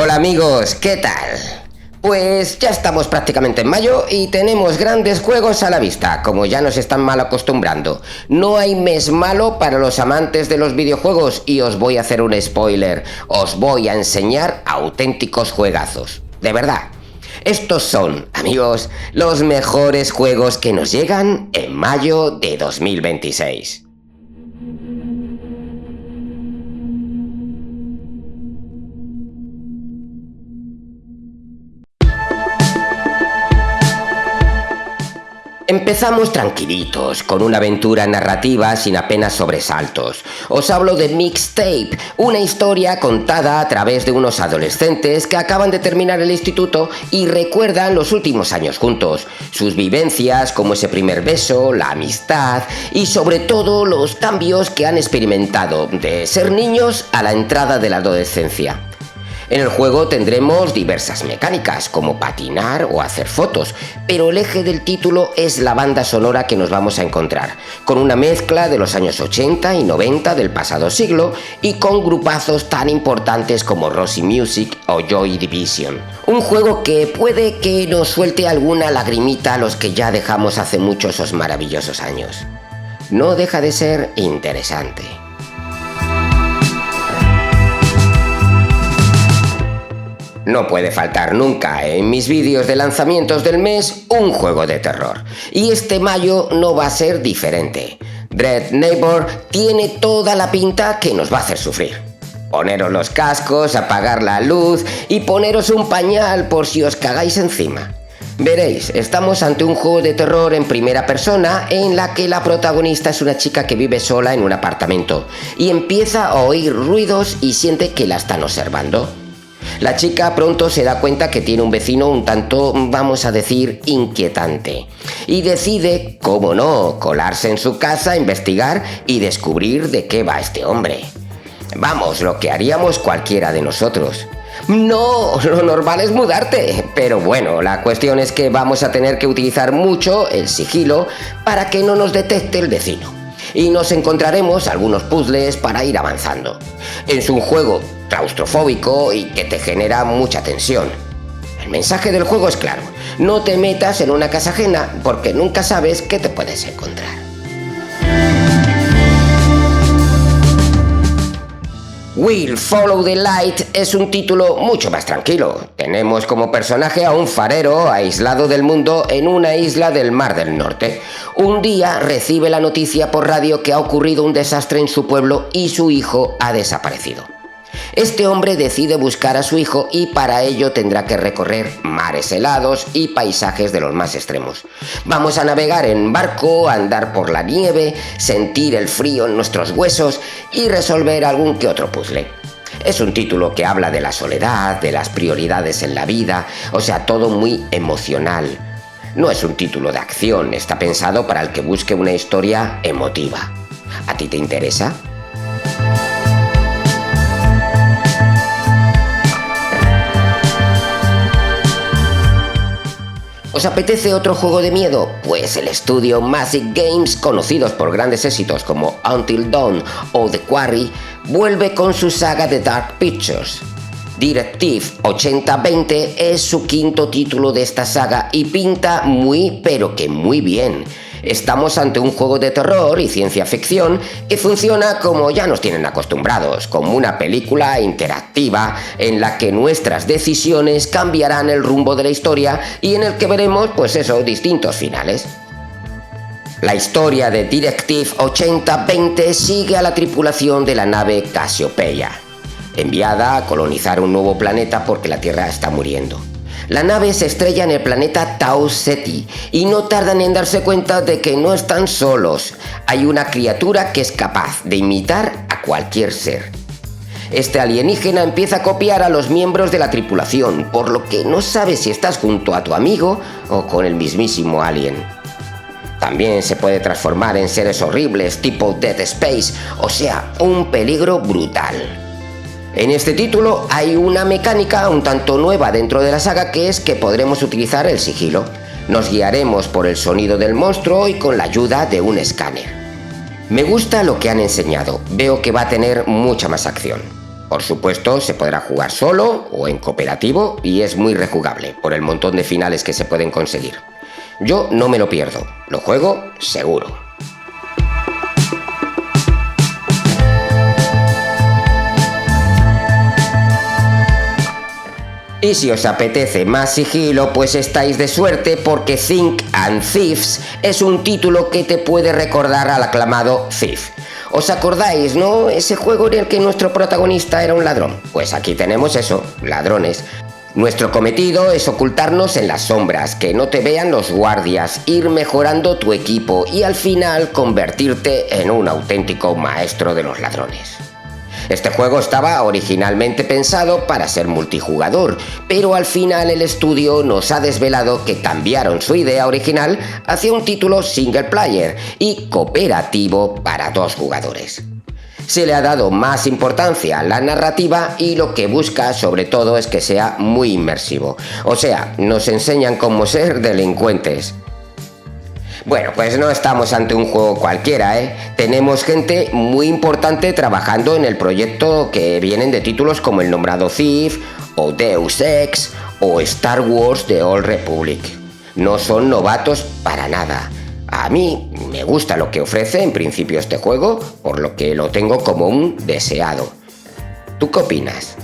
Hola amigos, ¿qué tal? Pues ya estamos prácticamente en mayo y tenemos grandes juegos a la vista, como ya nos están mal acostumbrando. No hay mes malo para los amantes de los videojuegos y os voy a hacer un spoiler. Os voy a enseñar auténticos juegazos. De verdad. Estos son, amigos, los mejores juegos que nos llegan en mayo de 2026. Empezamos tranquilitos, con una aventura narrativa sin apenas sobresaltos. Os hablo de Mixtape, una historia contada a través de unos adolescentes que acaban de terminar el instituto y recuerdan los últimos años juntos, sus vivencias como ese primer beso, la amistad y sobre todo los cambios que han experimentado de ser niños a la entrada de la adolescencia. En el juego tendremos diversas mecánicas, como patinar o hacer fotos, pero el eje del título es la banda sonora que nos vamos a encontrar, con una mezcla de los años 80 y 90 del pasado siglo y con grupazos tan importantes como Roxy Music o Joy Division. Un juego que puede que nos suelte alguna lagrimita a los que ya dejamos hace mucho esos maravillosos años. No deja de ser interesante. No puede faltar nunca en mis vídeos de lanzamientos del mes un juego de terror. Y este mayo no va a ser diferente. Dread Neighbor tiene toda la pinta que nos va a hacer sufrir. Poneros los cascos, apagar la luz y poneros un pañal por si os cagáis encima. Veréis, estamos ante un juego de terror en primera persona en la que la protagonista es una chica que vive sola en un apartamento y empieza a oír ruidos y siente que la están observando. La chica pronto se da cuenta que tiene un vecino un tanto, vamos a decir, inquietante y decide, cómo no, colarse en su casa, investigar y descubrir de qué va este hombre. Vamos, lo que haríamos cualquiera de nosotros. No, lo normal es mudarte, pero bueno, la cuestión es que vamos a tener que utilizar mucho el sigilo para que no nos detecte el vecino. Y nos encontraremos algunos puzzles para ir avanzando. Es un juego claustrofóbico y que te genera mucha tensión. El mensaje del juego es claro: no te metas en una casa ajena porque nunca sabes qué te puedes encontrar. Will Follow the Light es un título mucho más tranquilo. Tenemos como personaje a un farero aislado del mundo en una isla del Mar del Norte. Un día recibe la noticia por radio que ha ocurrido un desastre en su pueblo y su hijo ha desaparecido. Este hombre decide buscar a su hijo y para ello tendrá que recorrer mares helados y paisajes de los más extremos. Vamos a navegar en barco, andar por la nieve, sentir el frío en nuestros huesos y resolver algún que otro puzzle. Es un título que habla de la soledad, de las prioridades en la vida, o sea, todo muy emocional. No es un título de acción, está pensado para el que busque una historia emotiva. ¿A ti te interesa? ¿Os apetece otro juego de miedo? Pues el estudio Massive Games, conocidos por grandes éxitos como Until Dawn o The Quarry, vuelve con su saga de Dark Pictures. Directive 8020 es su quinto título de esta saga y pinta muy pero que muy bien. Estamos ante un juego de terror y ciencia ficción que funciona como ya nos tienen acostumbrados, como una película interactiva en la que nuestras decisiones cambiarán el rumbo de la historia y en el que veremos, pues eso, distintos finales. La historia de Directive 8020 sigue a la tripulación de la nave Cassiopeia, enviada a colonizar un nuevo planeta porque la Tierra está muriendo. La nave se estrella en el planeta Tau Ceti y no tardan en darse cuenta de que no están solos. Hay una criatura que es capaz de imitar a cualquier ser. Este alienígena empieza a copiar a los miembros de la tripulación, por lo que no sabes si estás junto a tu amigo o con el mismísimo alien. También se puede transformar en seres horribles tipo Dead Space, o sea, un peligro brutal. En este título hay una mecánica un tanto nueva dentro de la saga, que es que podremos utilizar el sigilo. Nos guiaremos por el sonido del monstruo y con la ayuda de un escáner. Me gusta lo que han enseñado, veo que va a tener mucha más acción. Por supuesto, se podrá jugar solo o en cooperativo y es muy rejugable por el montón de finales que se pueden conseguir. Yo no me lo pierdo, lo juego seguro. Y si os apetece más sigilo, pues estáis de suerte porque Think and Thieves es un título que te puede recordar al aclamado Thief. ¿Os acordáis, no? Ese juego en el que nuestro protagonista era un ladrón. Pues aquí tenemos eso, ladrones. Nuestro cometido es ocultarnos en las sombras, que no te vean los guardias, ir mejorando tu equipo y al final convertirte en un auténtico maestro de los ladrones. Este juego estaba originalmente pensado para ser multijugador, pero al final el estudio nos ha desvelado que cambiaron su idea original hacia un título single player y cooperativo para 2 jugadores. Se le ha dado más importancia a la narrativa y lo que busca sobre todo es que sea muy inmersivo. O sea, nos enseñan cómo ser delincuentes. Bueno, pues no estamos ante un juego cualquiera, ¿eh? Tenemos gente muy importante trabajando en el proyecto que vienen de títulos como el nombrado Thief, o Deus Ex, o Star Wars The Old Republic. No son novatos para nada. A mí me gusta lo que ofrece en principio este juego, por lo que lo tengo como un deseado. ¿Tú qué opinas?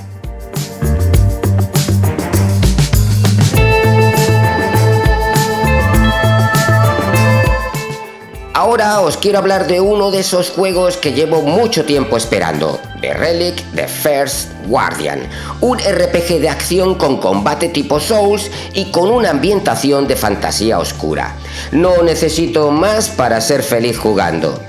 Ahora os quiero hablar de uno de esos juegos que llevo mucho tiempo esperando, The Relic: The First Guardian, un RPG de acción con combate tipo Souls y con una ambientación de fantasía oscura. No necesito más para ser feliz jugando.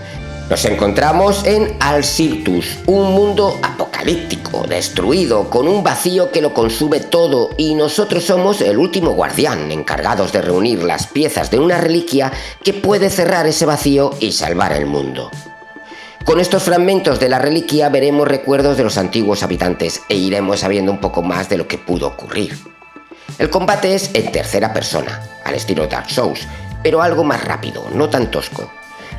Nos encontramos en Alcirtus, un mundo apocalíptico, destruido, con un vacío que lo consume todo y nosotros somos el último guardián, encargados de reunir las piezas de una reliquia que puede cerrar ese vacío y salvar el mundo. Con estos fragmentos de la reliquia veremos recuerdos de los antiguos habitantes e iremos sabiendo un poco más de lo que pudo ocurrir. El combate es en tercera persona, al estilo Dark Souls, pero algo más rápido, no tan tosco.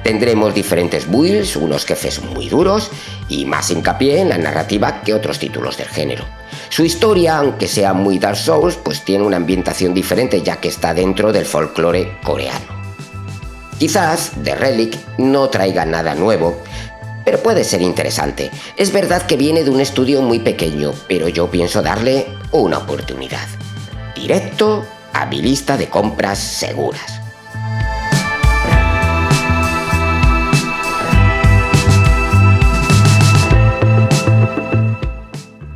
Tendremos diferentes builds, unos jefes muy duros y más hincapié en la narrativa que otros títulos del género. Su historia, aunque sea muy Dark Souls, pues tiene una ambientación diferente ya que está dentro del folclore coreano. Quizás The Relic no traiga nada nuevo, pero puede ser interesante. Es verdad que viene de un estudio muy pequeño, pero yo pienso darle una oportunidad. Directo a mi lista de compras seguras.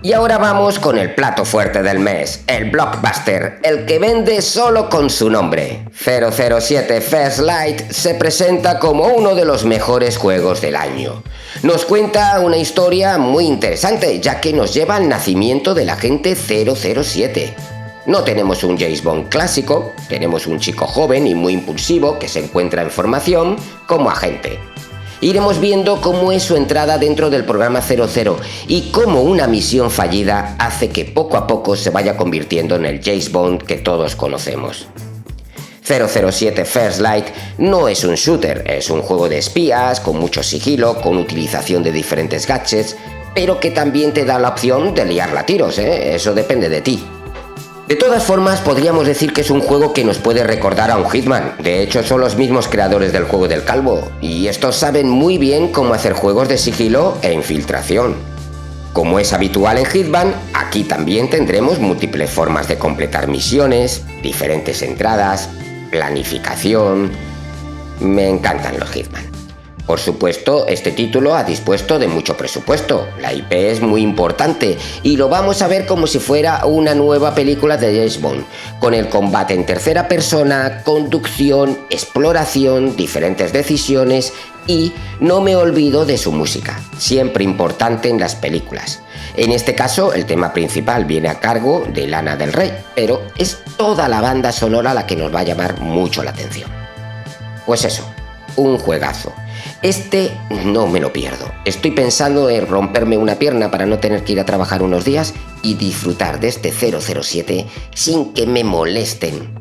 Y ahora vamos con el plato fuerte del mes, el blockbuster, el que vende solo con su nombre. 007 First Light se presenta como uno de los mejores juegos del año. Nos cuenta una historia muy interesante, ya que nos lleva al nacimiento del agente 007. No tenemos un James Bond clásico, tenemos un chico joven y muy impulsivo que se encuentra en formación como agente. Iremos viendo cómo es su entrada dentro del programa 00 y cómo una misión fallida hace que poco a poco se vaya convirtiendo en el James Bond que todos conocemos. 007 First Light no es un shooter, es un juego de espías con mucho sigilo, con utilización de diferentes gadgets, pero que también te da la opción de liarla a tiros, eso depende de ti. De todas formas, podríamos decir que es un juego que nos puede recordar a un Hitman. De hecho, son los mismos creadores del juego del Calvo, y estos saben muy bien cómo hacer juegos de sigilo e infiltración. Como es habitual en Hitman, aquí también tendremos múltiples formas de completar misiones, diferentes entradas, planificación. Me encantan los Hitman. Por supuesto, este título ha dispuesto de mucho presupuesto. La IP es muy importante y lo vamos a ver como si fuera una nueva película de James Bond, con el combate en tercera persona, conducción, exploración, diferentes decisiones y no me olvido de su música, siempre importante en las películas. En este caso, el tema principal viene a cargo de Lana del Rey, pero es toda la banda sonora la que nos va a llamar mucho la atención. Pues eso, un juegazo. Este no me lo pierdo. Estoy pensando en romperme una pierna para no tener que ir a trabajar unos días y disfrutar de este 007 sin que me molesten.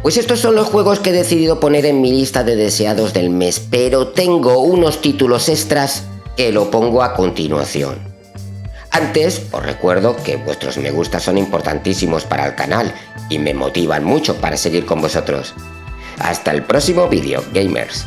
Pues estos son los juegos que he decidido poner en mi lista de deseados del mes, pero tengo unos títulos extras que lo pongo a continuación. Antes, os recuerdo que vuestros me gusta son importantísimos para el canal y me motivan mucho para seguir con vosotros. Hasta el próximo vídeo, gamers.